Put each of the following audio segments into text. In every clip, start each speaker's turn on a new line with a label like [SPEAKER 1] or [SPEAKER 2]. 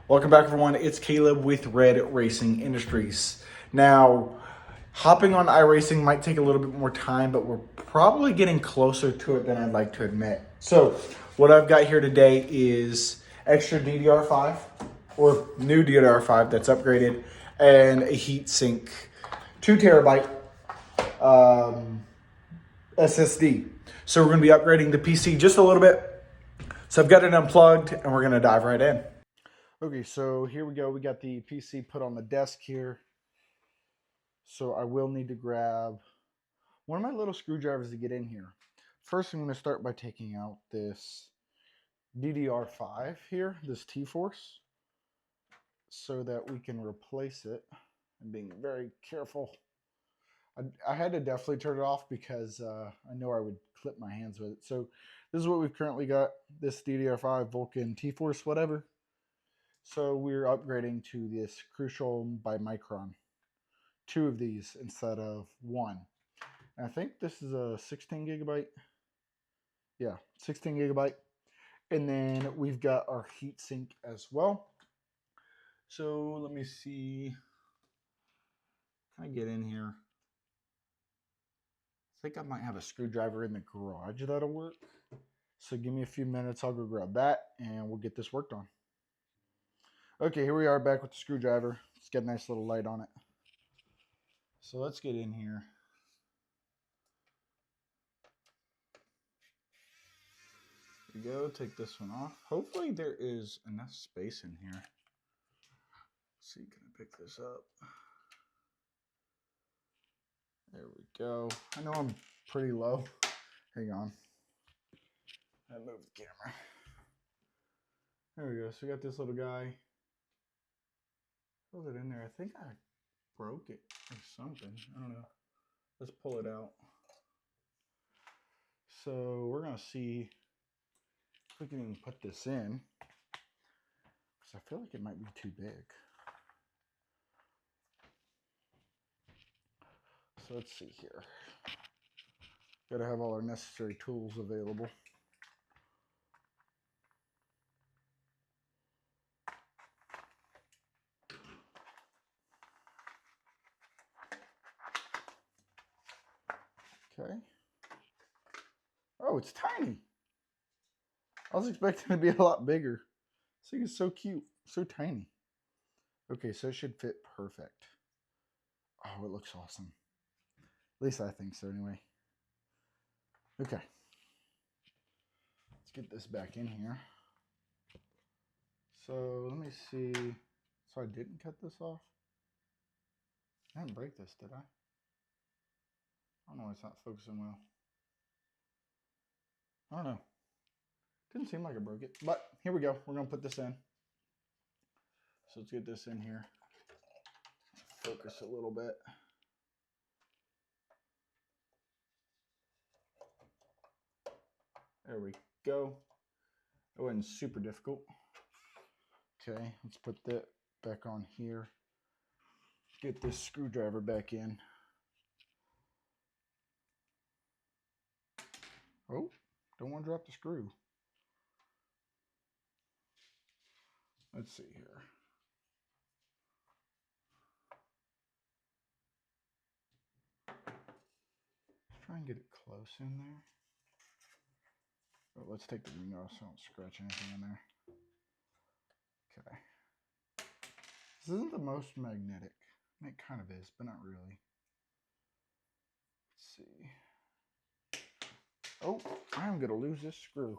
[SPEAKER 1] Welcome back, everyone. It's Caleb with Red Racing Industries. Now, hopping on iRacing might take a little bit more time, but we're probably getting closer to it than I'd like to admit. So, what I've got here today is extra DDR5 or new DDR5 that's upgraded and a heatsink 2 terabyte SSD. So, we're going to be upgrading the PC just a little bit. So, I've got it unplugged and we're going to dive right in. Okay, so here we go. We got the PC put on the desk here. So I will need to grab one of my little screwdrivers to get in here. First, I'm going to start by taking out this DDR5 here, this T-Force, so that we can replace it. I'm being very careful. I had to definitely turn it off because I know I would clip my hands with it. So this is what we've currently got, this DDR5 Vulcan T-Force, whatever. So we're upgrading to this Crucial by Micron. 2 of these instead of 1. And I think this is a 16 gigabyte. Yeah, 16 gigabyte. And then we've got our heatsink as well. So let me see. Can I get in here? I think I might have a screwdriver in the garage that'll work. So give me a few minutes. I'll go grab that and we'll get this worked on. Okay, here we are back with the screwdriver. It's got a nice little light on it. So let's get in here. There we go. Take this one off. Hopefully there is enough space in here. Let's see, can I pick this up? There we go. I know I'm pretty low. Hang on. I moved the camera. There we go. So we got this little guy. Hold it in there. I think I broke it or something. I don't know. Let's pull it out. So we're going to see if we can even put this in. Because I feel like it might be too big. So let's see here. Got to have all our necessary tools available. Okay. Oh, it's tiny. I was expecting it to be a lot bigger. This thing is so cute, so tiny. Okay, so it should fit perfect. Oh, it looks awesome. At least I think so anyway. Okay. Let's get this back in here. So let me see. So I didn't cut this off? I didn't break this, did I? I don't know why it's not focusing well. I don't know. Didn't seem like I broke it. But here we go. We're going to put this in. So let's get this in here. Focus a little bit. There we go. It wasn't super difficult. Okay, let's put that back on here. Get this screwdriver back in. Oh, don't want to drop the screw. Let's see here. Let's try and get it close in there. But let's take the ring off so I don't scratch anything in there. Okay. This isn't the most magnetic. It kind of is, but not really. Let's see. Oh, I'm going to lose this screw.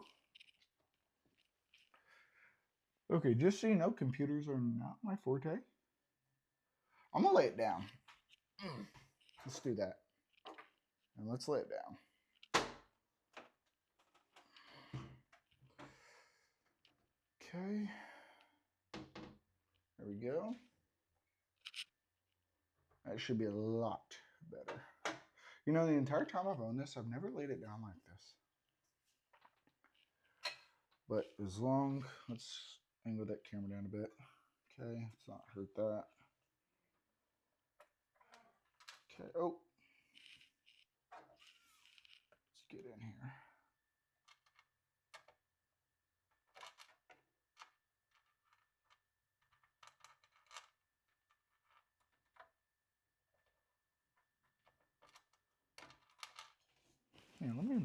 [SPEAKER 1] Okay, just so you know, computers are not my forte. I'm going to lay it down. Let's do that. And let's lay it down. Okay. There we go. That should be a lot better. You know, the entire time I've owned this, I've never laid it down like this. But as long, let's angle that camera down a bit. Okay, let's not hurt that. Okay, oh. Let's get in here.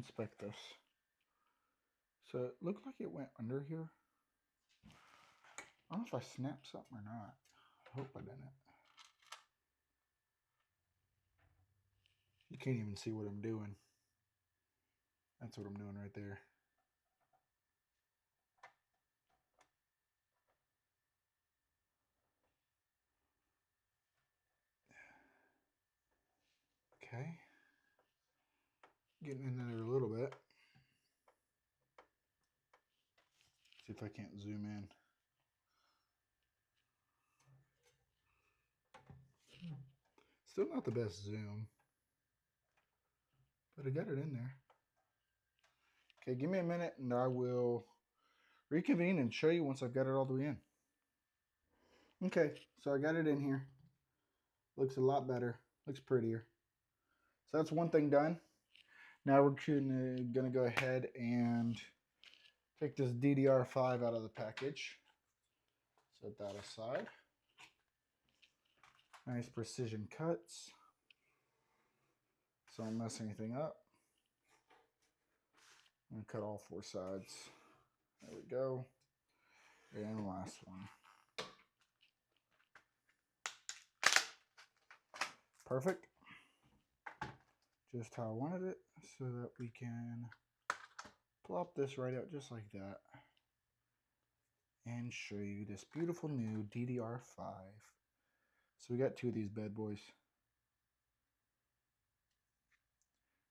[SPEAKER 1] inspect this. So it looked like it went under here. I don't know if I snapped something or not. I hope I didn't. You can't even see what I'm doing. That's what I'm doing right there. Okay. Getting in there a little bit. See if I can't zoom in. Still not the best zoom, but I got it in there. Okay, give me a minute and I will reconvene and show you once I've got it all the way in. Okay, so I got it in here. Looks a lot better, looks prettier. So that's one thing done. Now we're gonna go ahead and take this DDR5 out of the package. Set that aside. Nice precision cuts, so I don't mess anything up. I'm gonna cut all 4 sides. There we go. And last one. Perfect. Just how I wanted it, so that we can plop this right out just like that and show you this beautiful new DDR5. So we got 2 of these bad boys,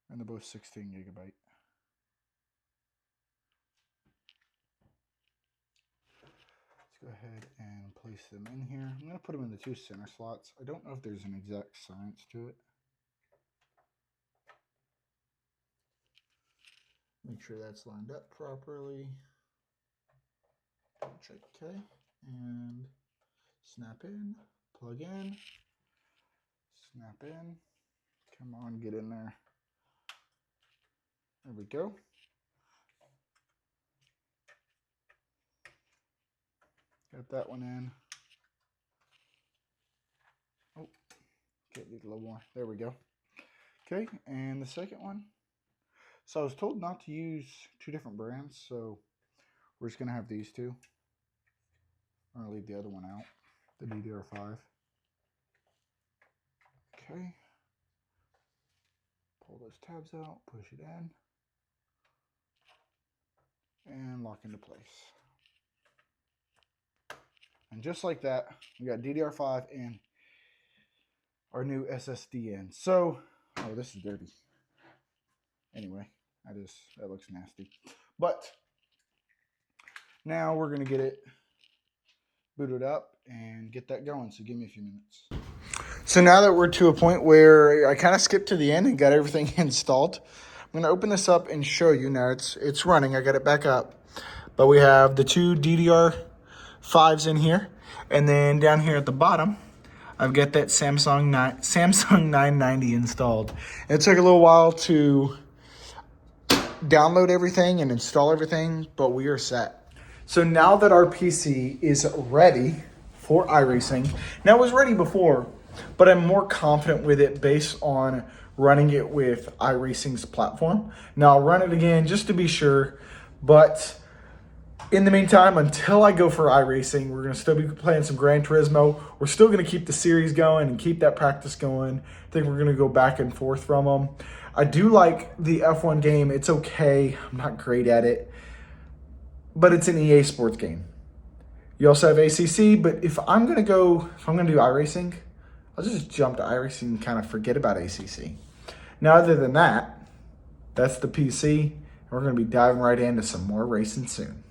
[SPEAKER 1] and they're both 16 gigabyte. Let's go ahead and place them in here. I'm going to put them in the 2 center slots. I don't know if there's an exact science to it. Make sure that's lined up properly. Check, okay, and snap in, plug in, snap in. Come on, get in there. There we go. Got that one in. Oh, okay, need a little more. There we go. Okay, and the second one. So I was told not to use 2 different brands, so we're just gonna have these 2. I'm gonna leave the other one out, the DDR5. Okay. Pull those tabs out, push it in, and lock into place. And just like that, we got DDR5 and our new SSD in. So, oh, this is dirty. Anyway, that looks nasty. But now we're gonna get it booted up and get that going. So give me a few minutes. So now that we're to a point where I kind of skipped to the end and got everything installed, I'm gonna open this up and show you. Now it's running. I got it back up, but we have the 2 DDR5s in here, and then down here at the bottom, I've got that Samsung 990 installed. It took a little while to download everything and install everything, but we are set. So now that our PC is ready for iRacing, now it was ready before, but I'm more confident with it based on running it with iRacing's platform. Now I'll run it again just to be sure, but in the meantime, until I go for iRacing, we're going to still be playing some Gran Turismo. We're still going to keep the series going and keep that practice going. I think we're going to go back and forth from them. I do like the F1 game. It's okay. I'm not great at it, but it's an EA Sports game. You also have ACC, but if I'm going to do iRacing, I'll just jump to iRacing and kind of forget about ACC. Now, other than that, that's the PC, and we're going to be diving right into some more racing soon.